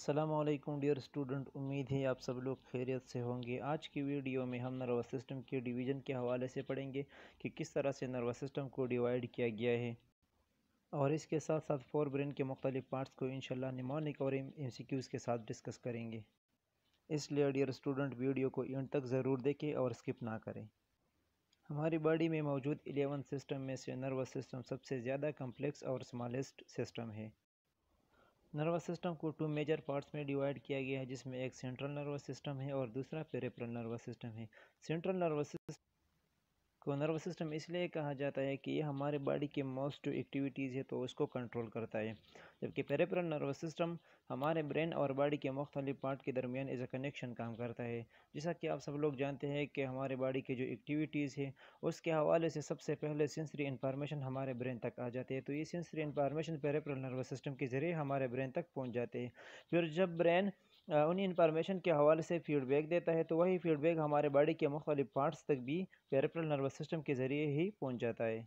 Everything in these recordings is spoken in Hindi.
अस्सलामुअलैकुम डियर स्टूडेंट, उम्मीद है आप सब लोग खैरियत से होंगे। आज की वीडियो में हम नर्वस सिस्टम के डिवीज़न के हवाले से पढ़ेंगे कि किस तरह से नर्वस सिस्टम को डिवाइड किया गया है, और इसके साथ साथ फोर ब्रेन के मुख्तलिफ पार्ट्स को इंशाल्लाह निमोनिक और MCQs के साथ डिस्कस करेंगे। इसलिए डियर स्टूडेंट वीडियो को एंड तक ज़रूर देखें और स्किप ना करें। हमारी बॉडी में मौजूद 11 सिस्टम में से नर्वस सिस्टम सबसे ज़्यादा कम्प्लेक्स और स्मॉलेस्ट सिस्टम है। नर्वस सिस्टम को टू मेजर पार्ट्स में डिवाइड किया गया है, जिसमें एक सेंट्रल नर्वस सिस्टम है और दूसरा पेरिफेरल नर्वस सिस्टम है। सेंट्रल नर्वस सिस्टम को नर्वस सिस्टम इसलिए कहा जाता है कि ये हमारे बॉडी के मोस्ट जो एक्टिविटीज़ है तो उसको कंट्रोल करता है, जबकि पेरिफेरल नर्वस सिस्टम हमारे ब्रेन और बॉडी के मुख्तलिफ पार्ट के दरमियान एज अ कनेक्शन काम करता है। जैसा कि आप सब लोग जानते हैं कि हमारे बॉडी की जो एक्टिविटीज़ है उसके हवाले से सबसे पहले सेंसरी इंफॉर्मेशन हमारे ब्रेन तक आ जाती है, तो ये sensory information peripheral nervous system के ज़रिए हमारे ब्रेन तक पहुँच जाते हैं। फिर जब ब्रेन उन्हीं इंफॉर्मेशन के हवाले से फीडबैक देता है तो वही फीडबैक हमारे बॉडी के मुख्तलिफ पार्ट्स तक भी पेरिफेरल नर्वस सिस्टम के ज़रिए ही पहुंच जाता है।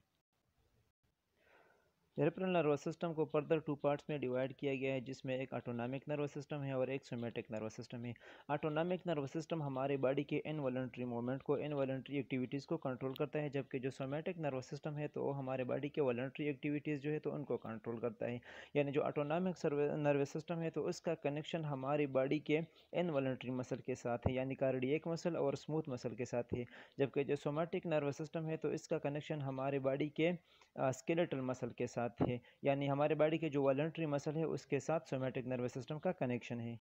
पेरिफेरल नर्वस सिस्टम को फर्दर टू पार्ट्स में डिवाइड किया गया है, जिसमें एक ऑटोनॉमिक नर्वस सिस्टम है और एक सोमैटिक नर्वस सिस्टम है। ऑटोनॉमिक नर्वस सिस्टम हमारे बॉडी के इनवॉलंटरी मूवमेंट को, इनवॉलंटरी एक्टिविटीज़ को कंट्रोल करता है, जबकि जो सोमैटिक नर्वस सिस्टम है तो हमारे बॉडी के वॉलंटरी एक्टिविटीज़ जो है तो उनको कंट्रोल करता है। यानी जो ऑटोनॉमिक नर्वस सिस्टम है तो उसका कनेक्शन हमारी बॉडी के इनवॉलंटरी मसल के साथ है, यानी कार्डियक मसल और स्मूथ मसल के साथ है, जबकि जो सोमैटिक नर्वस सिस्टम है तो इसका कनेक्शन हमारे बॉडी के स्केलेटल मसल के साथ है, यानी हमारे बॉडी के जो वॉलंटरी मसल है उसके साथ सोमैटिक नर्वस सिस्टम का कनेक्शन है।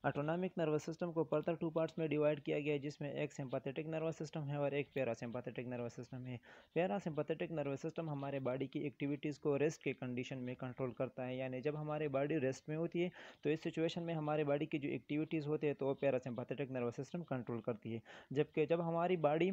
ऑटोनॉमिक नर्वस सिस्टम को फर्दर टू पार्ट्स में डिवाइड किया गया है, जिसमें एक सिंपैथेटिक नर्वस सिस्टम है और एक पैरासिम्पैथेटिक नर्वस सिस्टम है। पैरासिम्पैथेटिक नर्वस सिस्टम हमारे बॉडी की एक्टिविटीज़ को रेस्ट के कंडीशन में कंट्रोल करता है, यानी जब हमारी बॉडी रेस्ट में होती है तो इस सिचुएशन में हमारे बॉडी की जो एक्टिविटीज़ होती है तो वो पैरासिम्पैथेटिक नर्वस सिस्टम कंट्रोल करती है, जबकि जब हमारी बॉडी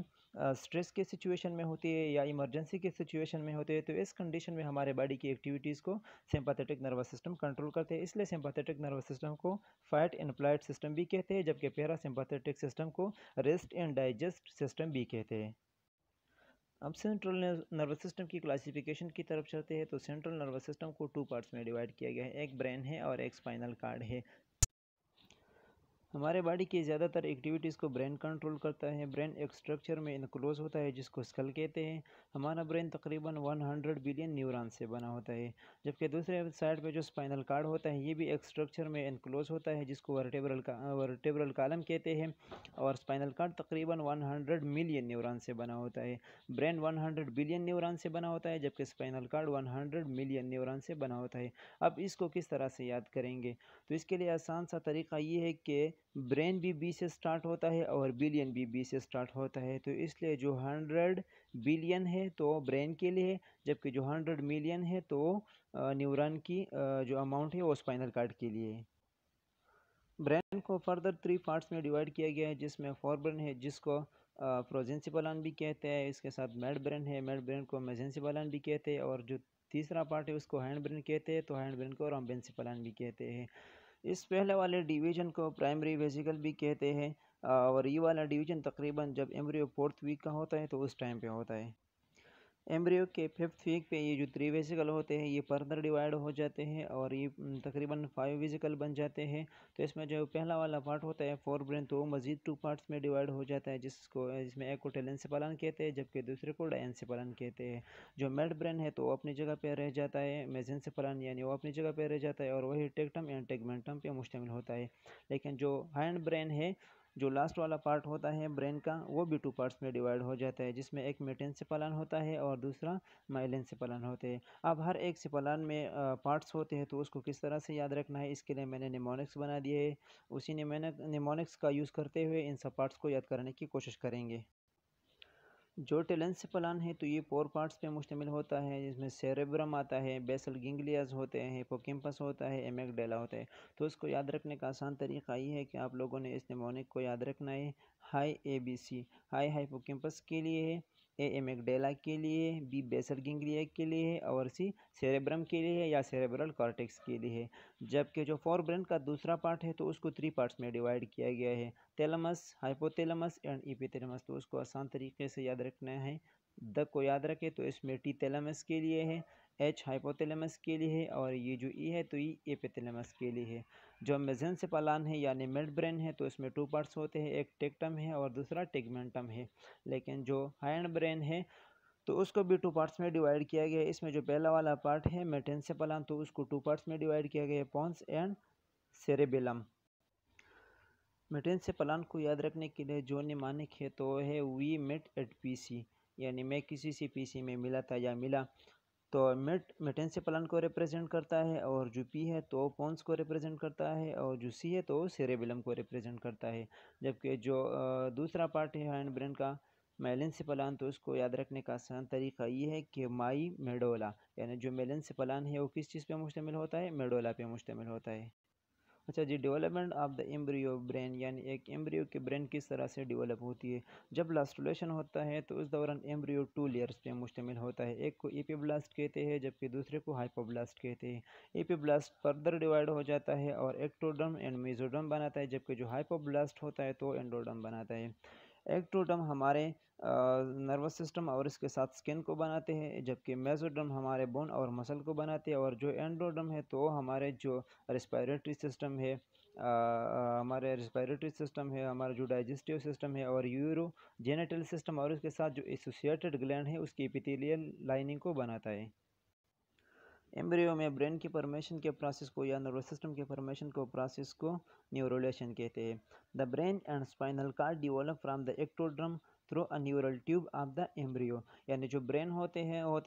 स्ट्रेस के सिचुएशन में होती है या इमरजेंसी के सिचुएशन में होती है तो इस कंडीशन में हमारे बॉडी की एक्टिविटीज़ को सिंपैथेटिक नर्वस सिस्टम कंट्रोल करते हैं। इसलिए सिंपैथेटिक नर्वस सिस्टम को फाइट एंड फ्लाइट सिस्टम भी कहते हैं, जबकि पैरासिम्पैथेटिक सिस्टम को रेस्ट एंड डाइजेस्ट सिस्टम भी कहते हैं। अब सेंट्रल नर्वस सिस्टम की क्लासिफिकेशन की तरफ चलते हैं, तो सेंट्रल नर्वस सिस्टम को टू पार्ट्स में डिवाइड किया गया है, एक ब्रेन है और एक स्पाइनल कार्ड है। हमारे बॉडी की ज़्यादातर एक्टिविटीज़ को ब्रेन कंट्रोल करता है। ब्रेन एक स्ट्रक्चर में इनक्लोज होता है जिसको स्कल कहते हैं। हमारा ब्रेन तकरीबन 100 बिलियन न्यूरॉन से बना होता है, जबकि दूसरे साइड पे जो स्पाइनल कार्ड होता है ये भी एक स्ट्रक्चर में इनक्लोज होता है जिसको वर्टेब्रल कॉलम कहते हैं, और स्पाइनल कार्ड तकरीबन 100 मिलियन न्यूरॉन से बना होता है। ब्रेन 100 बिलियन न्यूरॉन से बना होता है, जबकि स्पाइनल कार्ड 100 मिलियन न्यूरॉन से बना होता है। अब इसको किस तरह से याद करेंगे, तो इसके लिए आसान सा तरीका ये है कि ब्रेन भी बी से स्टार्ट होता है और बिलियन भी बी से स्टार्ट होता है, तो इसलिए जो 100 बिलियन है तो ब्रेन के लिए है, जबकि जो 100 मिलियन है तो न्यूरॉन की जो अमाउंट है वो स्पाइनल कार्ड के लिए है। ब्रेन को फर्दर 3 पार्ट्स में डिवाइड किया गया है, जिसमें फोर ब्रेन है जिसको प्रोजेंसिबलान भी कहते हैं, इसके साथ मेड ब्रेन है, मेड ब्रेन को मेजेंसिबलान भी कहते हैं, और जो तीसरा पार्ट है उसको हैंड ब्रेन कहते हैं, तो हैंड ब्रेन को रॉम्बेंसिबलान भी कहते हैं। इस पहले वाले डिवीजन को प्राइमरी वेसिकल भी कहते हैं, और ये वाला डिवीजन तकरीबन जब एम्ब्रियो 4th वीक का होता है तो उस टाइम पे होता है। एम्ब्रियो के 5th वीक पे ये जो 3 वेसिकल होते हैं ये फर्दर डिवाइड हो जाते हैं और ये तकरीबन 5 वेसिकल बन जाते हैं। तो इसमें जो पहला वाला पार्ट होता है फोर ब्रेन, तो वो मज़ीद 2 पार्ट्स में डिवाइड हो जाता है, जिसमें एक को टेलेंसिफालन कहते हैं जबकि दूसरे को डायंसिफालन कहते हैं। जो मेड ब्रेन है तो वो अपनी जगह पे रह जाता है, मेजेंसिफालन यानी वो अपनी जगह पे रह जाता है और वही टेक्टम एंड टेगमेंटम पे मुश्तमिल होता है। लेकिन जो हैंड ब्रेन है, जो लास्ट वाला पार्ट होता है ब्रेन का, वो भी 2 पार्ट्स में डिवाइड हो जाता है, जिसमें एक मेटेंसेफालन होता है और दूसरा माइलेंसेफालन होते हैं। अब हर एक सेफालन में पार्ट्स होते हैं, तो उसको किस तरह से याद रखना है इसके लिए मैंने निमोनिक्स बना दिए है। उसी ने मैंने निमोनिक्स का यूज़ करते हुए इन सब पार्ट्स को याद करने की कोशिश करेंगे। जो टेलेंसिफालन है तो ये 4 पार्ट्स पे मुश्तमिल होता है, जिसमें सेरेब्रम आता है, बेसल गिंग्लियाज होते हैं, हिपोकैम्पस होता है, एमिगडाला होता है। तो इसको याद रखने का आसान तरीका ये है कि आप लोगों ने इस निमोनिक को याद रखना है। हाई ABC, हाई हिपोकैम्पस के लिए है, ए एमिगडाला के लिए, बी बेसल गिंग्लिया के लिए है और सी सेरेब्रम के लिए है या सेरेब्रल कॉर्टेक्स के लिए है। जबकि जो फोर ब्रेन का दूसरा पार्ट है तो उसको 3 पार्ट्स में डिवाइड किया गया है, थैलेमस, हाइपोथैलेमस एंड इपिथैलेमस। तो उसको आसान तरीके से याद रखना है। द को याद रखें तो इसमें टी थैलेमस के लिए है, H हाइपोथैलेमस के लिए है और ये जो E है तो ये एपिथैलेमस के लिए है। जो मेसेंसेफलन है यानी मिड ब्रेन है तो इसमें 2 पार्ट्स होते हैं, एक टेक्टम है और दूसरा टेगमेंटम है। लेकिन जो हाइंड ब्रेन है तो उसको भी 2 पार्ट्स में डिवाइड किया गया है। इसमें जो पहला वाला पार्ट है मेटेंसेफलन तो उसको 2 पार्ट्स में डिवाइड किया गया है, पोन्स एंड सेरेबेलम। मेटेंसेफलन को याद रखने के लिए जो निमानिक है तो है वी मेट एट पीसी, यानी मैं किसी से पीसी में मिला था या मिला। तो मेटेंसेफलन को रिप्रेजेंट करता है और जो पी है तो पोन्स को रिप्रेजेंट करता है और जो सी है तो सेरेबेलम को रिप्रेजेंट करता है। जबकि जो दूसरा पार्ट है हाइंड ब्रेन का मेलेंसेफलन तो उसको याद रखने का आसान तरीका ये है कि माई मेडोला, यानी जो मेलेंसेफलन है वो किस चीज़ पे मुश्तमिल होता है, मेडोला पे मुश्तमिल होता है। अच्छा जी, development of the embryo brain, यानी एक एम्ब्रियो की ब्रेन किस तरह से डेवलप होती है। जब लास्टुलेशन होता है तो उस दौरान एम्ब्रियो 2 लेयर्स पे मुश्तमिल होता है, एक को एपिब्लास्ट कहते हैं जबकि दूसरे को हाइपोब्लास्ट कहते हैं। एपिब्लास्ट फर्दर डिवाइड हो जाता है और एक्टोडर्म एंड मेसोडर्म बनाता है, जबकि जो हाइपोब्लास्ट होता है तो एंडोडर्म बनाता है। एक्टोडर्म हमारे नर्वस सिस्टम और इसके साथ स्किन को बनाते हैं, जबकि मेसोडर्म हमारे बोन और मसल को बनाते हैं। और जो एंडोडर्म है तो हमारे जो रेस्पिरेटरी सिस्टम है, हमारे रेस्पिरेटरी सिस्टम है, हमारा जो डाइजेस्टिव सिस्टम है और यूरो जेनेटल सिस्टम और उसके साथ जो एसोसिएटेड ग्लैंड है उसकी एपिथेलियल लाइनिंग को बनाता है। एम्ब्रियो में ब्रेन की फॉर्मेशन के प्रोसेस को या नर्वस सिस्टम के फॉर्मेशन को प्रोसेस को न्यूरोलेशन कहते हैं। The brain and spinal cord develop from the ectoderm through a neural tube of the embryo, यानी जो ब्रेन होता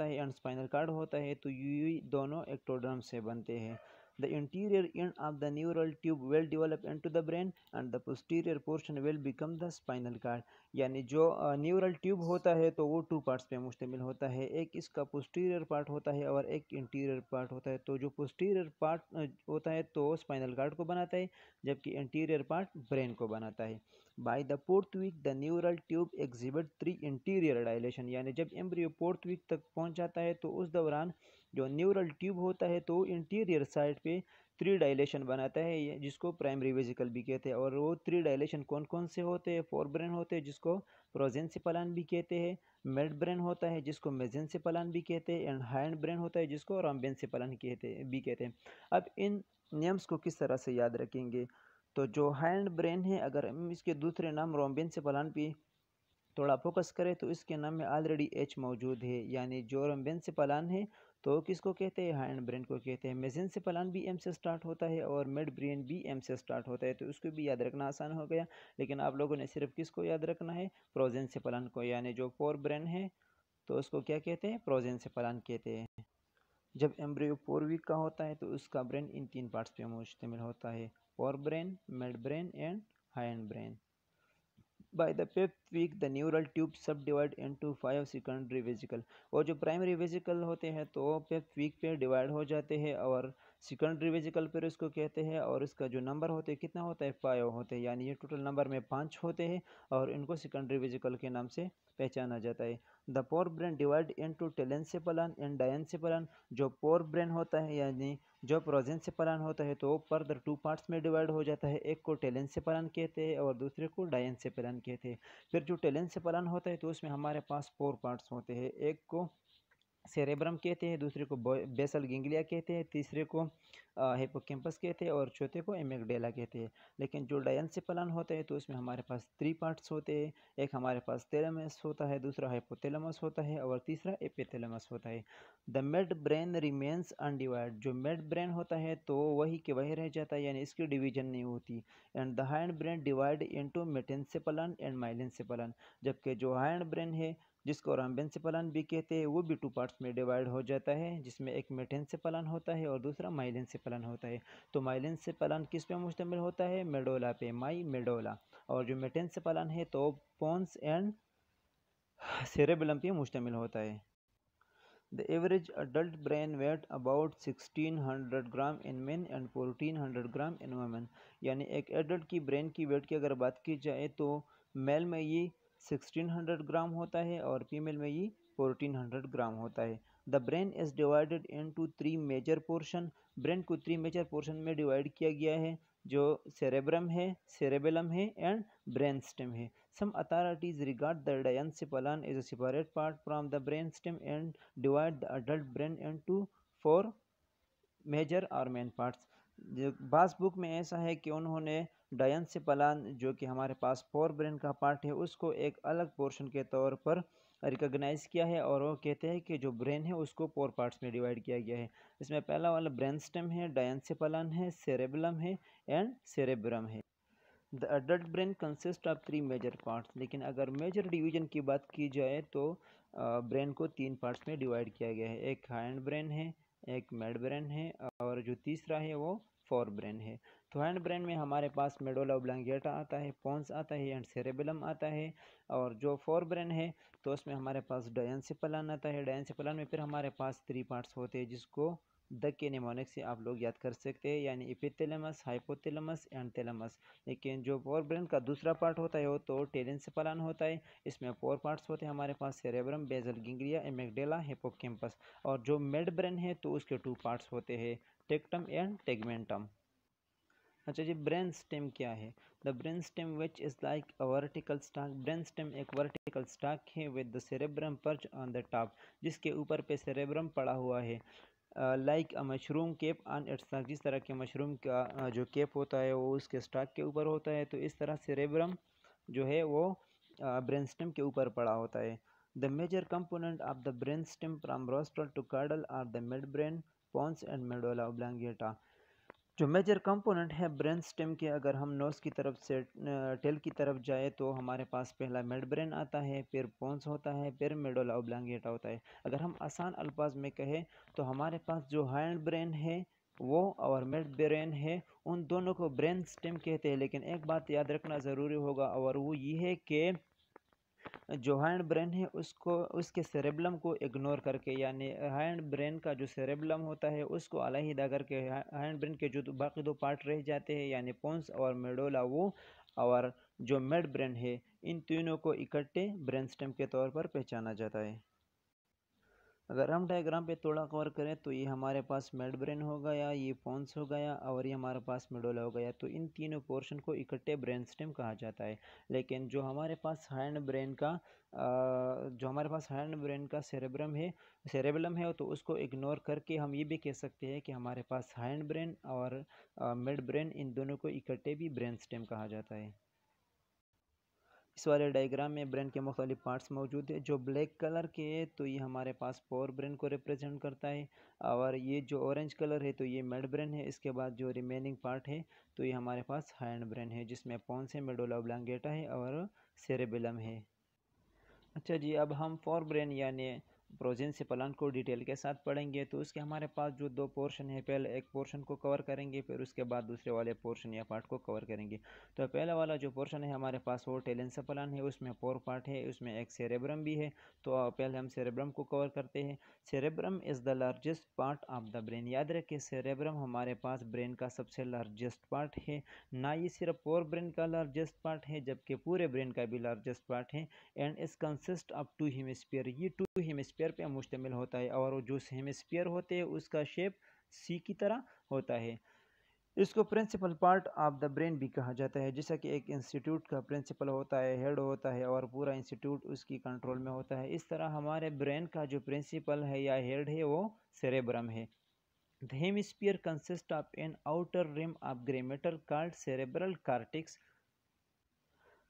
है एंड स्पाइनल कार्ड होता है तो ये दोनों एक्टोड्रम से बनते हैं। The interior end of the neural tube will develop into the brain and the posterior portion will become the spinal cord, यानी जो न्यूरल ट्यूब होता है तो वो 2 पार्ट्स पे मुश्तमिल होता है, एक इसका पोस्टीरियर पार्ट होता है और एक इंटीरियर पार्ट होता है। तो जो पोस्टीरियर पार्ट होता है तो स्पाइनल कार्ड को बनाता है जबकि इंटीरियर पार्ट ब्रेन को बनाता है। By the 4th week the neural tube exhibit 3 interior dilation, यानी जब एम्ब्रियो 4th वीक तक पहुंच जाता है तो उस दौरान जो न्यूरल ट्यूब होता है तो इंटीरियर साइड पे 3 डायलेशन बनाता है जिसको प्राइमरी वेजिकल भी कहते हैं। और वो 3 डायलेशन कौन कौन से होते हैं, फोर ब्रेन होते हैं जिसको प्रोजेंसिफलन भी कहते हैं, मिड ब्रेन होता है जिसको मेजेंसिफलन भी कहते हैं एंड हाइंड ब्रेन होता है जिसको रोम्बेंसिफलन कहते हैं। अब इन नेम्स को किस तरह से याद रखेंगे, तो जो हाइंड ब्रेन है अगर हम इसके दूसरे नाम रोम्बेंसिफलन पे थोड़ा फोकस करें तो इसके नाम में ऑलरेडी एच मौजूद है, यानी जो रोम्बेंसिफलन है तो किसको कहते हैं, हाइंड ब्रेन को कहते हैं। मेसेंसिफलन भी एम से स्टार्ट होता है और मिड ब्रेन भी एम से स्टार्ट होता है, तो उसको भी याद रखना आसान हो गया। लेकिन आप लोगों ने सिर्फ किसको याद रखना है, प्रोजेंसिफलन को, यानी जो फोर ब्रेन है तो उसको क्या कहते हैं, प्रोजेंसिफलन कहते हैं। जब एम्ब्रियो 4 वीक का होता है तो उसका ब्रेन इन 3 पार्ट्स पे मुश्तमिल होता है, fore brain, mid brain and hind brain. By the 5th week the neural tube subdivide into 5 secondary vesicle, और जो प्राइमरी वेजिकल होते हैं तो 5th वीक पे डिवाइड हो जाते हैं और सेकेंडरी वेजिकल पर इसको कहते हैं। और इसका जो नंबर होते हैं कितना होता है, 5 होते हैं, यानी ये टोटल नंबर में 5 होते हैं और इनको सेकेंडरी वेजिकल के नाम से पहचाना जाता है। The forebrain divide into telencephalon and diencephalon, जो पोर ब्रेन होता है यानी जो प्रोजेंसेफलन होता है तो फर्दर 2 पार्ट्स में डिवाइड हो जाता है, एक को टेलेंसेफलन कहते हैं और दूसरे को डायंसेफलन कहते हैं। फिर जो टेलेंसेफलन होता है तो उसमें हमारे पास 4 पार्ट्स होते हैं, एक को सेरेब्रम कहते हैं, दूसरे को बेसल गेंगलिया कहते हैं, तीसरे को हिप्पोकैम्पस कहते हैं और चौथे को एमिगडाला कहते हैं। लेकिन जो डायंसेफलन होता है तो उसमें हमारे पास 3 पार्ट्स होते हैं, एक हमारे पास थैलेमस होता है, दूसरा हाइपोथैलेमस होता है और तीसरा एपिथैलेमस होता है। The mid brain remains undivided, जो मिड ब्रेन होता है तो वही के वही रह जाता है, यानी इसकी डिवीजन नहीं होती। And the hindbrain divide into metencephalon and myelencephalon, जबकि जो हाइंड ब्रेन है जिसको रोम्बेंसेफलन भी कहते हैं वो भी 2 पार्ट्स में डिवाइड हो जाता है, जिसमें एक मेटेंसेफलन होता है और दूसरा माइलेंसेफलन होता है। तो माइलेंसेफलन किस पे मुश्तमिल होता है, मेडोला पे, माई मेडोला। और जो मेटेंसेफलन है तो पोन्स एंड सेरेबेलम पे मुश्तमिल होता है। The average adult brain weight about 1600 gram in men and 1400 gram in women, यानी एक एडल्ट की ब्रेन की वेट की अगर बात की जाए तो मेल में ये 1600 ग्राम होता है और फीमेल में ये 1400 ग्राम होता है। The brain is divided into 3 major portion, brain को 3 मेजर पोर्शन में डिवाइड किया गया है। जो सेरेब्रम है, सेरेबेलम है एंड ब्रेन स्टेम है। Some authorities regard the diencephalon as a separate part from the brain stem and divide the adult brain into 4 major और मेन पार्ट्स। जो बास बुक में ऐसा है कि उन्होंने डायंसिफालन जो कि हमारे पास 4 ब्रेन का पार्ट है उसको एक अलग पोर्शन के तौर पर रिकॉग्नाइज किया है, और वो कहते हैं कि जो ब्रेन है उसको 4 पार्ट्स में डिवाइड किया गया है। इसमें पहला वाला ब्रेन स्टेम है, डायंसिफालन है, सेरेबेलम है एंड सेरेब्रम है। The adult brain consist of 3 major parts. लेकिन अगर मेजर डिवीजन की बात की जाए तो ब्रेन को 3 पार्ट्स में डिवाइड किया गया है। एक हैंड ब्रेन है, एक मिड ब्रेन है और जो तीसरा है वो फोर ब्रेन है। तो हैंड ब्रेन में हमारे पास मेडुला ऑब्लांगेटा आता है, पोन्स आता है एंड सेरेबेलम आता है। और जो फोर ब्रेन है तो उसमें हमारे पास डायंसिफालन आता है। डायंसिफालन में फिर हमारे पास 3 पार्ट्स होते हैं जिसको द के निमोनिक से आप लोग याद कर सकते हैं, यानी एपिथैलेमस, हाइपोथैलेमस एंड थैलेमस। लेकिन जो फोर ब्रेन का दूसरा पार्ट होता है वो तो टेलेंसेफालन होता है। इसमें 4 पार्ट्स होते हैं हमारे पास, सेरेब्रम, बेसल गेंग्रिया, एमिग्डाला, हिप्पोकैम्पस। और जो मिड ब्रेन है तो उसके 2 पार्ट्स होते हैं, टेक्टम एंड टेगमेंटम। अच्छा जी, ब्रेन स्टेम क्या है? The brain stem which is like a vertical stalk. Brain stem एक वर्टिकल स्टाक है with the cerebrum perch on the top, जिसके ऊपर पे सेरेब्रम पड़ा हुआ है। Like a mushroom cap on its stalk, जिस तरह के मशरूम का जो केप होता है वो उसके स्टाक के ऊपर होता है, तो इस तरह सेरेब्रम जो है वो ब्रेन स्टेम के ऊपर पड़ा होता है। The major component of the brain stem from rostral to caudal are the midbrain, pons and medulla oblongata. जो मेजर कंपोनेंट है ब्रेन स्टेम के, अगर हम नोज की तरफ से टेल की तरफ जाए तो हमारे पास पहला मिड ब्रेन आता है, फिर पोन्स होता है, फिर मेडुला ऑब्लांगेटा होता है। अगर हम आसान अल्फाज में कहें तो हमारे पास जो हैंड ब्रेन है वो और मिड ब्रेन है, उन दोनों को ब्रेन स्टेम कहते हैं। लेकिन एक बात याद रखना ज़रूरी होगा और वो ये है कि जो हैंड ब्रेन है उसको उसके सेरेब्लम को इग्नोर करके, यानी हैंड ब्रेन का जो सेरेब्लम होता है उसको अलहदा करके हैंड ब्रेन के जो बाकी 2 पार्ट रह जाते हैं यानी पोन्स और मेडुला वो और जो मिड ब्रेन है, इन तीनों को इकट्ठे ब्रेन स्टेम के तौर पर पहचाना जाता है। अगर हम डायग्राम पे थोड़ा कवर करें तो ये हमारे पास मिड ब्रेन हो गया, ये पोन्स हो गया और ये हमारे पास मेडुला हो गया। तो इन तीनों पोर्शन को इकट्ठे ब्रेन स्टेम कहा जाता है। लेकिन जो हमारे पास हैंड ब्रेन का सेरेबेलम है तो उसको इग्नोर करके हम ये भी कह सकते हैं कि हमारे पास हैंड ब्रेन और मिड ब्रेन, इन दोनों को इकट्ठे भी ब्रेन स्टेम कहा जाता है। इस वाले डायग्राम में ब्रेन के मुख्तलिफ पार्ट्स मौजूद है। जो ब्लैक कलर के है तो ये हमारे पास फोर ब्रेन को रिप्रेजेंट करता है, और ये जो ऑरेंज कलर है तो ये मिड ब्रेन है। इसके बाद जो रिमेनिंग पार्ट है तो ये हमारे पास हैंड ब्रेन है, जिसमें पोन्स है, मेडुला ऑब्लांगेटा है और सेरेबेलम है। अच्छा जी, अब हम फोर ब्रेन यानी प्रोजेंसिफलन को डिटेल के साथ पढ़ेंगे। तो उसके हमारे पास जो 2 पोर्शन है, पहले एक पोर्शन को कवर करेंगे, फिर उसके बाद दूसरे वाले पोर्शन या पार्ट को कवर करेंगे। तो पहला वाला जो पोर्शन है हमारे पास वो टेलेंसेफलन है, उसमें 4 पार्ट है, उसमें एक सेरेब्रम भी है। तो पहले हम सेरेब्रम को कवर करते हैं। Cerebrum is the largest part of the brain. याद रखें, सेरेब्रम हमारे पास ब्रेन का सबसे लार्जेस्ट पार्ट है। ना ये सिर्फ फोर ब्रेन का लार्जेस्ट पार्ट है जबकि पूरे ब्रेन का भी लार्जेस्ट पार्ट है। एंड इस कंसिस्ट ऑफ 2 हेमिस्फीयर। ये 2 हेमिस्फीयर पे मुश्तमिल होता है और जो हेमिस्फीयर होते हैं उसका शेप सी की तरह होता है। इसको principal part of the brain भी कहा जाता है। जैसा कि एक इंस्टीट्यूट का प्रिंसिपल होता है, हेड होता है और पूरा इंस्टीट्यूट उसकी कंट्रोल में होता है, इस तरह हमारे ब्रेन का जो प्रिंसिपल है या हेड है वो सेरेब्रम है। The hemisphere consist of an outer rim of grey matter called cerebral cortex.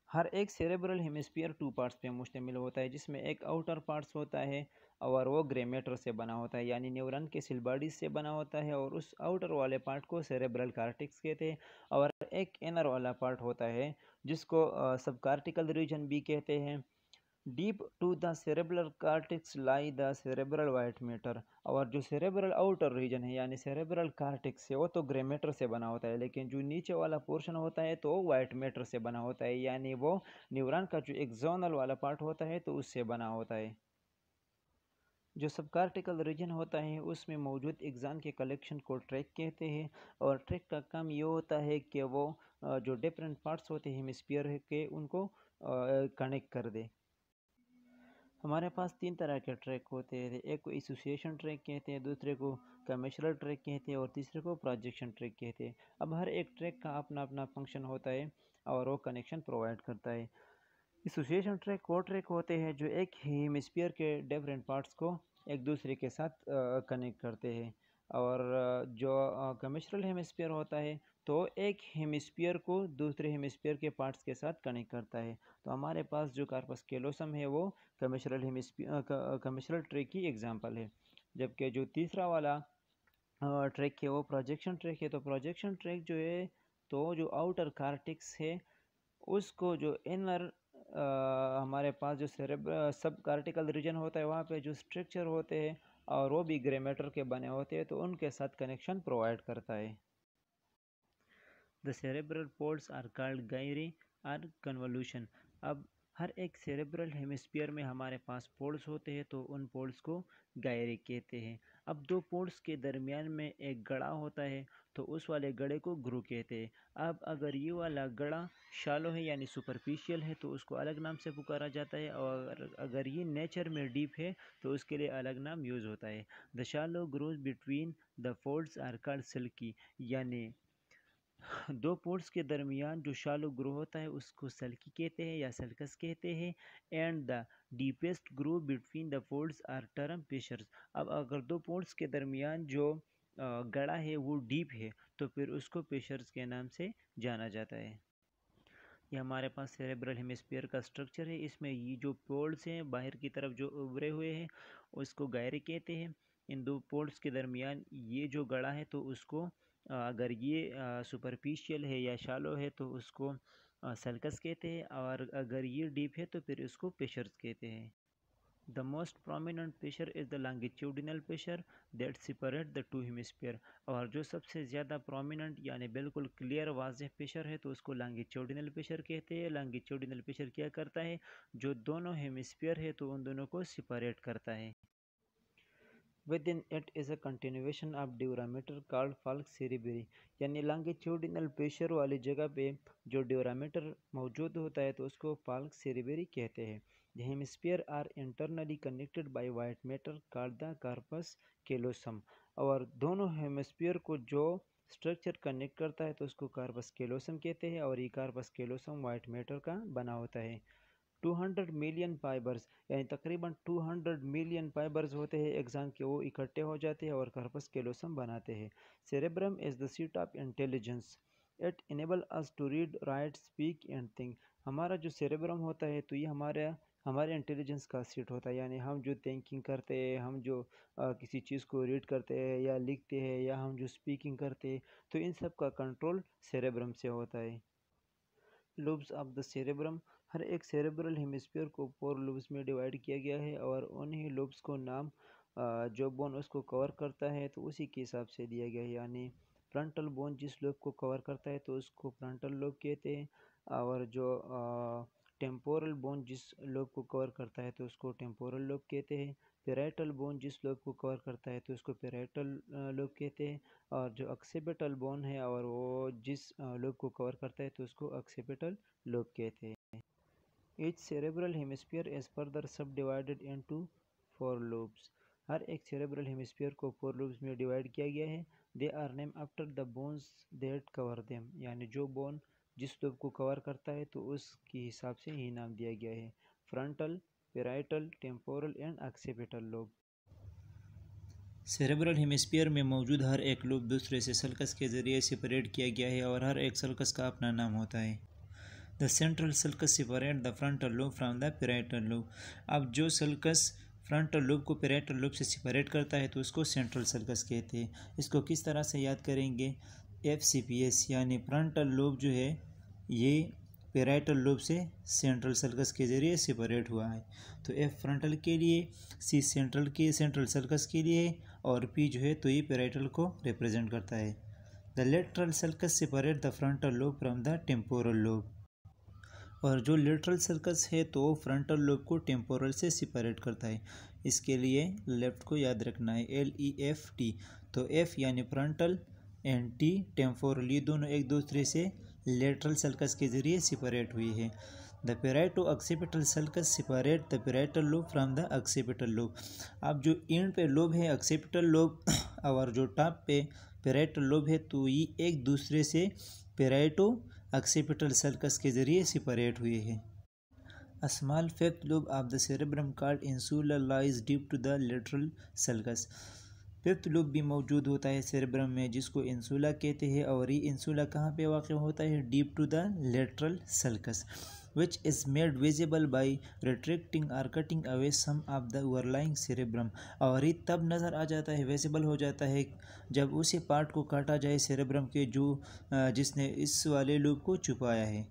हर एक सेरेब्रल हेमिस्फीयर 2 पार्ट्स पे मुश्तमिल होता है, जिसमें एक आउटर पार्ट्स होता है और वो ग्रे मैटर से बना होता है, यानी न्यूरॉन के सेल बॉडी से बना होता है, और उस आउटर वाले पार्ट को सेरेब्रल कॉर्टेक्स कहते हैं। और एक इनर वाला पार्ट होता है जिसको सब कॉर्टिकल रीजन भी कहते हैं। Deep to the cerebral cortex lie the cerebral white matter. और जो सेरेब्रल आउटर रीजन है यानी सेरेब्रल कार्टेक्स है वो तो ग्रे मैटर से बना होता है, लेकिन जो नीचे वाला पोर्शन होता है तो वाइट मैटर से बना होता है, यानी वो न्यूरॉन का जो एक्सोनल वाला पार्ट होता है तो उससे बना होता है। जो सब कार्टिकल रीजन होता है उसमें मौजूद एक्सान के कलेक्शन को ट्रैक कहते हैं, और ट्रैक का काम ये होता है कि वो जो डिफरेंट पार्ट्स होते हैं हेमिस्फीयर के उनको कनेक्ट कर दे। हमारे पास तीन तरह के ट्रैक होते हैं, एक को एसोसिएशन ट्रैक कहते हैं, दूसरे को कमर्शियल ट्रैक कहते हैं और तीसरे को प्रोजेक्शन ट्रैक कहते हैं। अब हर एक ट्रैक का अपना अपना फंक्शन होता है और वो कनेक्शन प्रोवाइड करता है। एसोसिएशन ट्रैक वो ट्रैक होते हैं जो एक हेमिस्फीयर के डिफरेंट पार्ट्स को एक दूसरे के साथ कनेक्ट करते हैं, और जो कमर्शियल हेमिस्फीयर होता है तो एक हेमिस्फीयर को दूसरे हेमिस्फीयर के पार्ट्स के साथ कनेक्ट करता है। तो हमारे पास जो कार्पस कैलोसम है वो कमर्शियल ट्रैक की एग्जांपल है, जबकि जो तीसरा वाला ट्रैक है वो प्रोजेक्शन ट्रैक है। तो प्रोजेक्शन ट्रैक जो है तो जो आउटर कार्टेक्स है उसको जो इनर हमारे पास जो सब कार्टिकल रीजन होता है वहाँ पे जो स्ट्रक्चर होते हैं और वो भी ग्रे मैटर के बने होते हैं तो उनके साथ कनेक्शन प्रोवाइड करता है। The cerebral folds are called gyri or convolution. अब हर एक सेरेब्रल हेमिस्फीयर में हमारे पास पोल्स होते हैं तो उन पोल्स को गायरी कहते हैं। अब दो पोल्स के दरमियान में एक गड़ा होता है तो उस वाले गड़े को ग्रू कहते हैं। अब अगर ये वाला गड़ा शालो है यानी सुपरफिशियल है तो उसको अलग नाम से पुकारा जाता है, और अगर ये नेचर में डीप है तो उसके लिए अलग नाम यूज़ होता है। The shallow grooves between the folds are called sulci, यानी दो पोर्ट्स के दरमियान जो शालो ग्रो होता है उसको सल्की कहते हैं या सल्कस कहते हैं। And the deepest groove between the folds are term fissures. अब अगर दो पोर्ट्स के दरमियान जो गड़ा है वो डीप है तो फिर उसको फिशर्स के नाम से जाना जाता है। ये हमारे पास सेरेब्रल हेमिस्फीयर का स्ट्रक्चर है। इसमें ये जो पोल्स हैं बाहर की तरफ जो उभरे हुए हैं उसको गायरे कहते हैं। इन दो पोल्स के दरमियान ये जो गड़ा है तो उसको अगर ये सुपरफिशियल है या शालो है तो उसको सल्कस कहते हैं, और अगर ये डीप है तो फिर इसको फिशर्स कहते हैं। The most prominent fissure is the longitudinal fissure that separate the two hemisphere। और जो सबसे ज़्यादा prominent यानी बिल्कुल क्लियर वाज़ेह फिशर है तो उसको longitudinal फिशर कहते हैं। longitudinal फिशर क्या करता है, जो दोनों हेमिस्फीयर है तो उन दोनों को सेपरेट करता है। Within it is a continuation of diameter called falx cerebri, यानी longitudinal fissure वाली जगह पे जो diameter मौजूद होता है तो उसको falx cerebri कहते हैं। The hemisphere are internally connected by white matter called the corpus callosum। और दोनों हेमिस्फीयर को जो स्ट्रक्चर कनेक्ट करता है तो उसको कार्पस कैलोसम कहते हैं, और ये कार्पस कैलोसम वाइट मैटर का बना होता है। 200 मिलियन फाइबर्स यानी तकरीबन 200 मिलियन फाइबर्स होते हैं एक्जाम के, वो इकट्ठे हो जाते हैं और कार्पस कैलोसम बनाते हैं। Cerebrum is the seat of intelligence, it enable us to read write speak and think. हमारा जो सेरेब्रम होता है तो ये हमारे इंटेलिजेंस का सीट होता है, यानी हम जो थिंकिंग करते हैं, हम जो किसी चीज़ को रीड करते हैं या लिखते हैं या हम जो स्पीकिंग करते हैं तो इन सब का कंट्रोल सेरेब्रम से होता है। लूब्स ऑफ द सेरेब्रम, हर एक सेरेब्रल हेमिस्फीयर को 4 लूब्स में डिवाइड किया गया है और उन्हीं लूब्स को नाम जो बोन उसको कवर करता है तो उसी के हिसाब से दिया गया है। यानी फ्रंटल बोन जिस लोब को कवर करता है तो उसको फ्रंटल लोब कहते हैं, और जो टेम्पोरल बोन जिस लोब को कवर करता है तो उसको टेम्पोरल लोब कहते हैं। पेराइटल बोन जिस लोब को कवर करता है तो उसको पेराइटल लोब कहते हैं, और जो ऑक्सीपिटल बोन है और वो जिस लोब को कवर करता है तो उसको ऑक्सीपिटल लोब कहते हैं। Each cerebral hemisphere is further subdivided into 4 lobes। हर एक cerebral hemisphere को 4 lobes में डिवाइड किया गया है। They are named after the bones that cover them, यानी जो बोन जिस लोब को कवर करता है तो उसके हिसाब से ही नाम दिया गया है। Frontal, parietal, temporal and occipital lobe. Cerebral hemisphere में मौजूद हर एक लोब दूसरे से सल्कस के ज़रिए सेपरेट किया गया है और हर एक सल्कस का अपना नाम होता है। The central sulcus separate the frontal lobe from the parietal lobe. अब जो सल्कस फ्रंटल लोब को पेराइटल लोब से सेपरेट करता है तो उसको सेंट्रल सल्कस कहते हैं। इसको किस तरह से याद करेंगे, FCPS यानी फ्रंटल लोब जो है ये पेराइटल लोब से सेंट्रल सल्कस के ज़रिए सेपरेट हुआ है। तो F फ्रंटल के लिए, C सेंट्रल सल्कस के लिए, और P जो है तो ये पेराइटल को रिप्रेजेंट करता है। The lateral sulcus separate the frontal lobe from the temporal lobe. और जो लेटरल सर्कस है तो फ्रंटल लोब को टेम्पोरल से सेपरेट करता है। इसके लिए लेफ्ट को याद रखना है, LEFT। तो F यानी फ्रंटल एंड T टेम्पोरल, ये दोनों एक दूसरे से लेटरल सर्कस के ज़रिए सेपरेट हुई है। The parieto occipital sulcus separate the parietal lobe from the occipital lobe. अब जो एंड पे लोब है ऑक्सीपिटल लोब और जो टॉप पे पेराइटल लोब है, तो ये एक दूसरे से पेराइटो ऑक्सीपिटल सल्कस के ज़रिए सेपरेट हुए हैं। A small fifth lobe of the cerebrum called insula lies deep to the lateral sulcus। Fifth lobe भी मौजूद होता है सेरेब्रम में, जिसको इंसुला कहते हैं, और ये इंसुला कहाँ पे वाक़ होता है? Deep to the lateral sulcus, which is made visible by retracting or cutting away some of the overlying cerebrum। और ये तब नज़र आ जाता है, विजिबल हो जाता है, जब उसी पार्ट को काटा जाए सेरेब्रम के जो जिसने इस वाले लोब को छुपाया है।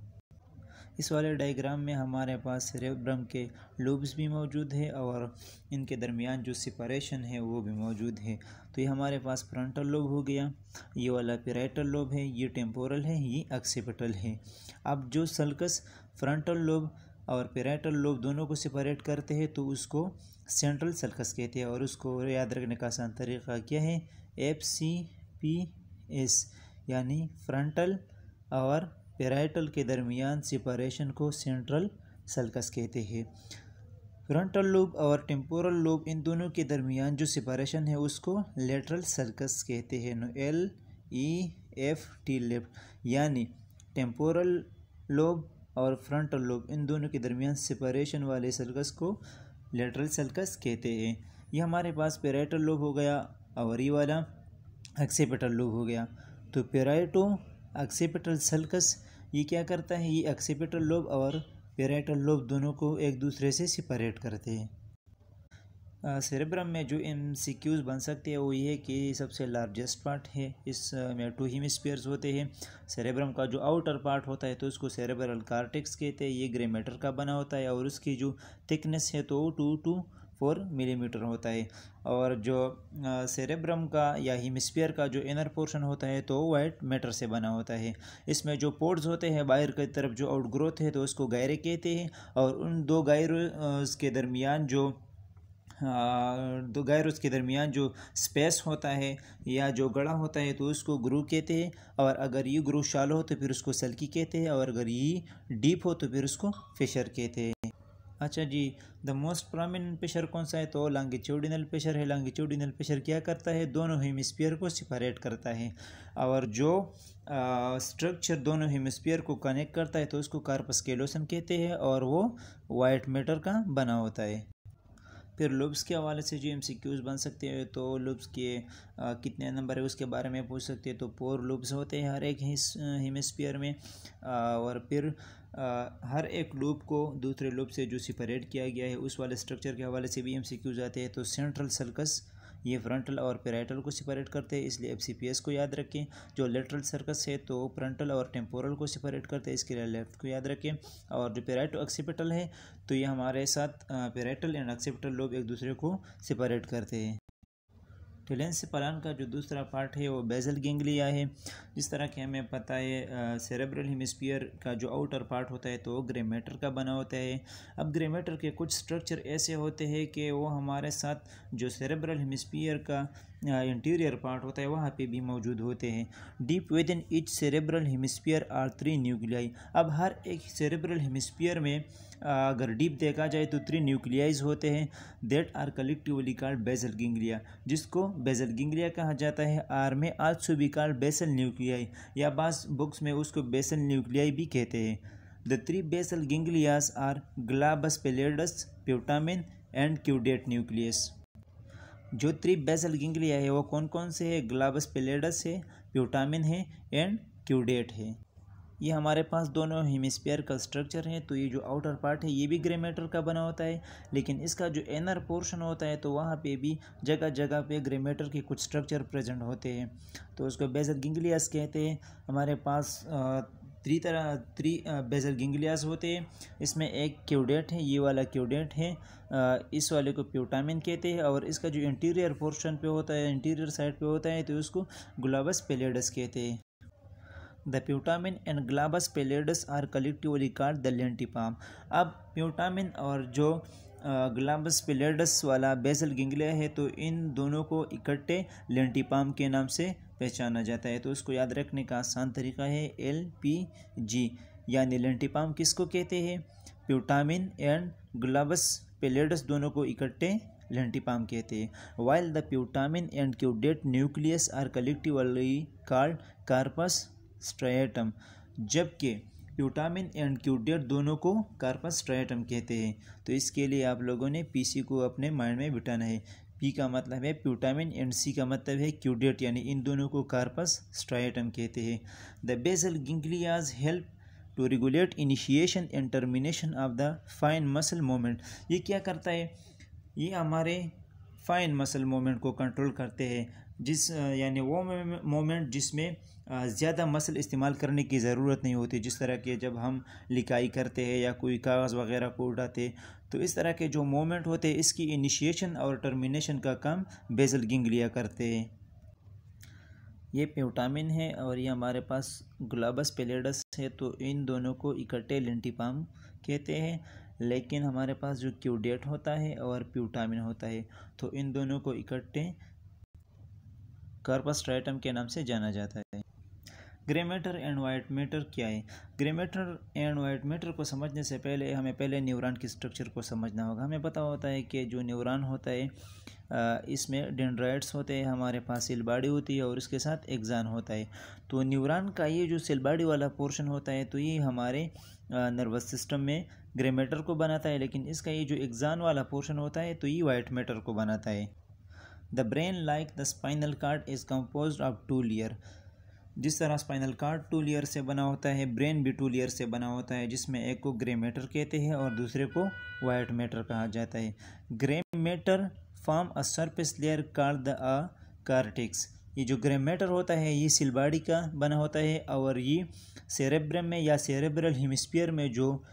इस वाले डायग्राम में हमारे पास सेरेब्रम के लोब्स भी मौजूद है और इनके दरमियान जो सेपरेशन है वो भी मौजूद है। तो ये हमारे पास फ्रंटल लोब हो गया, ये वाला पेराइटल लोब है, ये टेम्पोरल है, ये ऑक्सीपिटल है। अब जो सल्कस फ्रंटल लोब और पेराइटल लोब दोनों को सेपरेट करते हैं तो उसको सेंट्रल सल्कस कहते हैं, और उसको याद रखने का आसान तरीका क्या है? FCPS, यानी फ्रंटल और पेराइटल के दरमियान सेपरेशन को सेंट्रल सल्कस कहते हैं। फ्रंटल लोब और टेम्पोरल लोब, इन दोनों के दरमियान जो सेपरेशन है उसको लेटरल सल्कस कहते हैं। LEFT लेफ्ट, यानी टेम्पोरल लोब और फ्रंटल लोब, इन दोनों के दरमियान सेपरेशन वाले सल्कस को लेटरल सल्कस कहते हैं। ये हमारे पास पेराइटल लोब हो गया और ये वाला ऑक्सीपिटल लोब हो गया। तो पेराइटो ऑक्सीपिटल सल्कस ये क्या करता है? ये ऑक्सीपिटल लोब और पेराइटल लोब दोनों को एक दूसरे से सेपरेट करते हैं। सेरेब्रम में जो MCQs बन सकते हैं वो ये है कि सबसे लार्जेस्ट पार्ट है, इसमें 2 हेमिस्फीयर्स होते हैं। सेरेब्रम का जो आउटर पार्ट होता है तो उसको सेरेब्रल कॉर्टेक्स कहते हैं, ये ग्रे मैटर का बना होता है और उसकी जो थिकनेस है तो 2 to 4 मिलीमीटर होता है। और जो सेरेब्रम का या हेमिस्फीयर का जो इनर पोर्शन होता है तो वाइट मैटर से बना होता है। इसमें जो पोर्स होते हैं बाहर की तरफ जो आउटग्रोथ है तो उसको गायरे कहते हैं, और उन दो गायरों के दरमियान जो स्पेस होता है या जो गड़ा होता है तो उसको ग्रू कहते हैं, और अगर ये ग्रू शालो हो तो फिर उसको सल्की कहते हैं, और अगर ये डीप हो तो फिर उसको फिशर कहते हैं। अच्छा जी, द मोस्ट प्रोमिनेंट प्रेशर कौन सा है? तो लॉन्गिट्यूडिनल प्रेशर है। लॉन्गिट्यूडिनल प्रेशर क्या करता है? दोनों हेमिस्फीयर को सेपरेट करता है, और जो स्ट्रक्चर दोनों हेमिस्फीयर को कनेक्ट करता है तो उसको कार्पस कैलोसम कहते हैं, और वो वाइट मैटर का बना होता है। फिर लूब्स के हवाले से जो MCQs बन सकते हैं, तो लूब्स के कितने नंबर है उसके बारे में पूछ सकते हैं। तो 4 लूब्स होते हैं हर एक हेमिस्फीयर में, और फिर हर एक लूब को दूसरे लूब से जो सेपरेट किया गया है उस वाले स्ट्रक्चर के हवाले से भी MCQs आते हैं। तो सेंट्रल सल्कस ये फ्रंटल और पेराइटल को सेपरेट करते हैं, इसलिए FCPS को याद रखें। जो लेटरल सर्कस है तो फ्रंटल और टेम्पोरल को सेपरेट करते हैं, इसके लिए लेफ्ट को याद रखें। और जो पेराइटो ऑक्सीपिटल है तो ये हमारे साथ पेराइटल एंड ऑक्सीपिटल लोब एक दूसरे को सेपरेट करते हैं। टेलेंसेफेलन का जो दूसरा पार्ट है वो बेसल गेंगलिया है। जिस तरह कि हमें पता है सेरेब्रल हेमिस्फीयर का जो आउटर पार्ट होता है तो ग्रे मैटर का बना होता है। अब ग्रे मैटर के कुछ स्ट्रक्चर ऐसे होते हैं कि वो हमारे साथ जो सेरेब्रल हेमिस्फीयर का इंटीरियर पार्ट होता है वहाँ पे भी मौजूद होते हैं। Deep within each cerebral hemisphere are 3 nuclei. अब हर एक सेरेब्रल हेमिस्फीयर में अगर डीप देखा जाए तो 3 न्यूक्लियाइज होते हैं, that are collectively called basal ganglia, जिसको बेसल गेंगलिया कहा जाता है। Are may also be called basal nuclei, या बास बुक्स में उसको बेसल न्यूक्लियाई भी कहते हैं। The 3 basal ganglia are globus pallidus, putamen and caudate nucleus. जो 3 बेसल गेंगलिया है वो कौन कौन से है? ग्लाबस पैलेडस है, प्यूटामिन है एंड क्यूडेट है। ये हमारे पास दोनों हेमिस्फीयर का स्ट्रक्चर है। तो ये जो आउटर पार्ट है ये भी ग्रे मैटर का बना होता है, लेकिन इसका जो इनर पोर्शन होता है तो वहाँ पे भी जगह जगह पे ग्रे मैटर के कुछ स्ट्रक्चर प्रेजेंट होते हैं, तो उसको बेसल गेंगलियास कहते हैं। हमारे पास 3 बेसल गेंगलियास होते हैं। इसमें एक क्यूडेट है, ये वाला क्यूडेट है, इस वाले को प्यूटामिन कहते हैं, और इसका जो इंटीरियर पोर्शन पे होता है, इंटीरियर साइड पे होता है तो उसको ग्लोबस पैलेडस कहते हैं। The putamen and globus pallidus are collectively called the lentiform. अब प्यूटामिन और जो ग्लाबस पैलेडस वाला बेसल गेंगलिया है तो इन दोनों को इकट्ठे लेंटिपाम के नाम से पहचाना जाता है। तो उसको याद रखने का आसान तरीका है LPG, यानी लेंटिपाम किसको कहते हैं? प्यूटामिन एंड ग्लोबस पैलिडस दोनों को इकट्ठे लेंटिपाम कहते हैं। While the putamen and caudate nucleus are collectively called corpus striatum, जबकि प्यूटामिन एंड क्यूडेट दोनों को कार्पस स्ट्राइएटम कहते हैं। तो इसके लिए आप लोगों ने पीसी को अपने माइंड में बिठाना है। पी का मतलब है प्यूटामिन एंड सी का मतलब है क्यूडेट, यानी इन दोनों को कार्पस स्ट्राइएटम कहते हैं। The basal ganglia help to regulate initiation and termination of the fine muscle movement. ये क्या करता है? ये हमारे फाइन मसल मूवमेंट को कंट्रोल करते हैं, यानी वो मूवमेंट जिसमें ज़्यादा मसल इस्तेमाल करने की ज़रूरत नहीं होती, जिस तरह के जब हम लिखाई करते हैं या कोई कागज़ वगैरह को उठाते हैं, तो इस तरह के जो मूवमेंट होते हैं इसकी इनिशिएशन और टर्मिनेशन का काम बेसल गिंग्लिया करते हैं। ये प्यूटामिन है और ये हमारे पास ग्लोबस पैलिडस है, तो इन दोनों को इकट्ठे लेंटिपाम कहते हैं। लेकिन हमारे पास जो क्यूडेट होता है और प्यूटामिन होता है, तो इन दोनों को इकट्ठे कार्पस स्ट्राइएटम के नाम से जाना जाता है। Grey matter and white matter क्या है? Grey matter and white matter को समझने से पहले हमें पहले न्यूरॉन की स्ट्रक्चर को समझना होगा। हमें पता होता है कि जो न्यूरॉन होता है इसमें डेंड्राइट्स होते हैं, हमारे पास सेल बॉडी होती है और इसके साथ एक्सान होता है। तो न्यूरॉन का ये जो सेल बॉडी वाला पोर्शन होता है, तो ये हमारे नर्वस सिस्टम में ग्रे मैटर को बनाता है, लेकिन इसका ये जो एक्सान वाला पोर्शन होता है तो ये वाइट मैटर को बनाता है। The brain like the spinal cord is composed of 2 layer. जिस तरह स्पाइनल कार्ड 2 लेयर से बना होता है, ब्रेन भी 2 लेयर से बना होता है, जिसमें एक को ग्रे मैटर कहते हैं और दूसरे को वाइट मैटर कहा जाता है। Grey matter form a surface layer called the cortex. ये जो ग्रे मैटर होता है ये सेल बॉडी का बना होता है और ये सेरेब्रम में या सेरेब्रल हेमिस्फीयर में जो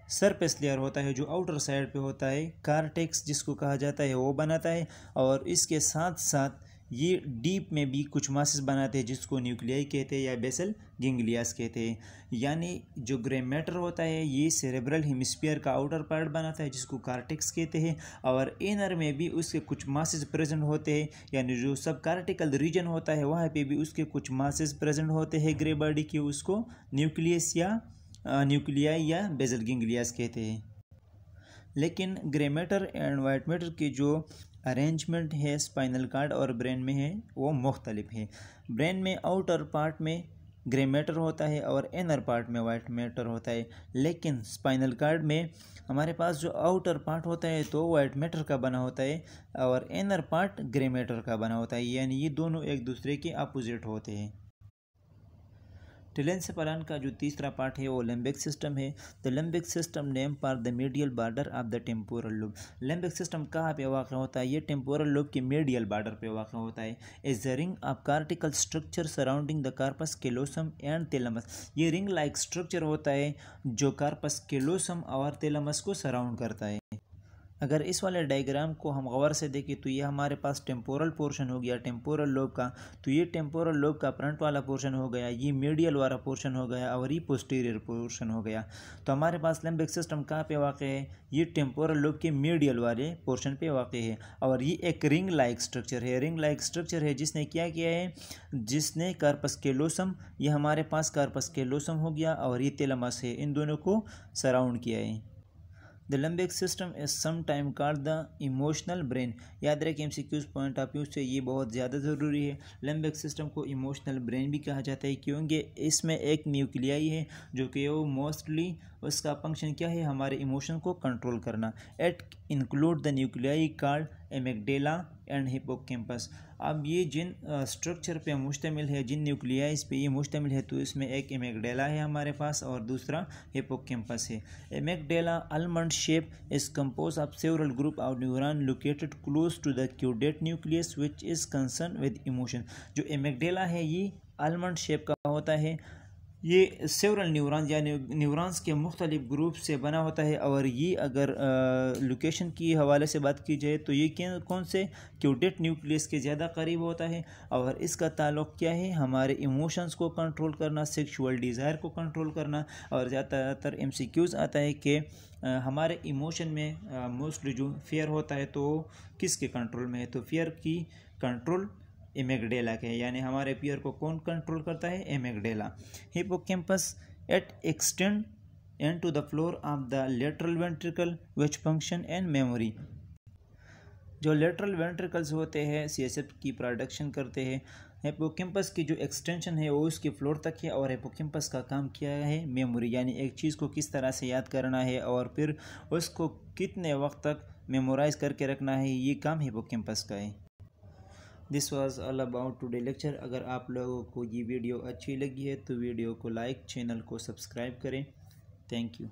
सरफेस लेयर होता है, जो आउटर साइड पे होता है, कॉर्टेक्स जिसको कहा जाता है, वो बनाता है। और इसके साथ साथ ये डीप में भी कुछ मासेस बनाते हैं जिसको न्यूक्लियाई कहते हैं या बेसल गिंग्लियास कहते हैं। यानी जो ग्रे मैटर होता है ये सेरेब्रल हेमिस्फीयर का आउटर पार्ट बनाता है जिसको कॉर्टेक्स कहते हैं, और इनर में भी उसके कुछ मासेस प्रेजेंट होते हैं, यानी जो सब कॉर्टिकल रीजन होता है वहाँ पे भी उसके कुछ मासेस प्रेजेंट होते हैं ग्रे बॉडी के, उसको न्यूक्लियस या न्यूक्लियाई या बेसल गिंग्लियास कहते हैं। लेकिन grey matter and white matter की जो अरेंजमेंट है स्पाइनल कार्ड और ब्रेन में है वो मुख्तलिफ है। ब्रेन में आउटर पार्ट में ग्रे मैटर होता है और इनर पार्ट में वाइट मैटर होता है, लेकिन स्पाइनल कार्ड में हमारे पास जो आउटर पार्ट होता है तो वाइट मैटर का बना होता है और इनर पार्ट ग्रे मैटर का बना होता है, यानी ये दोनों एक दूसरे के अपोजिट होते हैं। टिलेंसेफालन का जो तीसरा पार्ट है वो लिम्बिक सिस्टम है। The limbic system name for the medial border of the temporal lobe. Limbic system कहाँ पे वाक़ होता है? ये टेम्पोरल लोब के मीडियल बॉर्डर पे वाक़ होता है। Is the ring of cortical structure surrounding the corpus callosum and thalamus. ये रिंग लाइक स्ट्रक्चर होता है जो कार्पस कैलोसम और थैलेमस को सराउंड करता है। अगर इस वाले डायग्राम को हम गौर से देखें तो ये हमारे पास टेम्पोरल पोर्शन हो गया टेम्पोरल लोब का, तो ये टेम्पोरल लोब का फ्रंट वाला पोर्शन हो गया, ये मीडियल वाला पोर्शन हो गया और ये पोस्टीरियर पोर्शन हो गया। तो हमारे पास लिम्बिक सिस्टम कहाँ पे वाक़ है? ये टेम्पोरल लोब के मीडियल वाले पोर्शन पे वाक़ है और ये एक रिंग लाइक स्ट्रक्चर है। रिंग लाइक स्ट्रक्चर है जिसने क्या किया है, जिसने कार्पस कैलोसम, ये हमारे पास कार्पस कैलोसम हो गया और ये थैलेमस है, इन दोनों को सराउंड किया है। The limbic system is sometime called the emotional brain. याद रखें MCQs पॉइंट ऑफ व्यू से ये बहुत ज़्यादा ज़रूरी है। लिम्बिक सिस्टम को इमोशनल ब्रेन भी कहा जाता है क्योंकि इसमें एक न्यूक्लियाई है जो कि वो मोस्टली उसका फंक्शन क्या है, हमारे इमोशन को कंट्रोल करना। It include the nuclei called amygdala and hippocampus. अब ये जिन स्ट्रक्चर पे मुश्तमिल है, जिन न्यूक्लियाइज पे ये मुश्तमिल है, तो इसमें एक एमिगडेला है हमारे पास और दूसरा हिपोकैम्पस है। Amygdala almond shape is compose of several group of neuron located close to the caudate nucleus which is concern with emotion. जो एमिगडेला है ये आलमंड शेप का होता है, ये सेवरल न्यूरॉन या न्यूरॉन्स के मुख्तलिफ ग्रुप से बना होता है और ये अगर लोकेशन की हवाले से बात की जाए तो ये कौन से क्यूडेट न्यूक्लियस के ज़्यादा करीब होता है और इसका ताल्लुक़ क्या है, हमारे इमोशंस को कंट्रोल करना, सेक्सुअल डिज़ायर को कंट्रोल करना। और ज़्यादातर MCQs आता है कि हमारे इमोशन में मोस्टली जो फेयर होता है तो किसके कंट्रोल में है, तो फेयर की कंट्रोल एमिगडेला के, यानी हमारे फियर को कौन कंट्रोल करता है, amygdala. Hippocampus at extend and to the floor of the lateral ventricle which function and memory। जो लेटरल वेंट्रिकल्स होते हैं सीएसएफ की प्रोडक्शन करते हैं। हिप्पोकैम्पस की जो एक्सटेंशन है वो उसके फ्लोर तक है और हिप्पोकैम्पस का काम क्या है, मेमोरी, यानी एक चीज़ को किस तरह से याद करना है और फिर उसको कितने वक्त तक मेमोराइज करके रखना है, ये काम हिप्पोकैम्पस का है। This was all about today lecture. अगर आप लोगों को ये वीडियो अच्छी लगी है तो वीडियो को लाइक, चैनल को सब्सक्राइब करें। Thank you.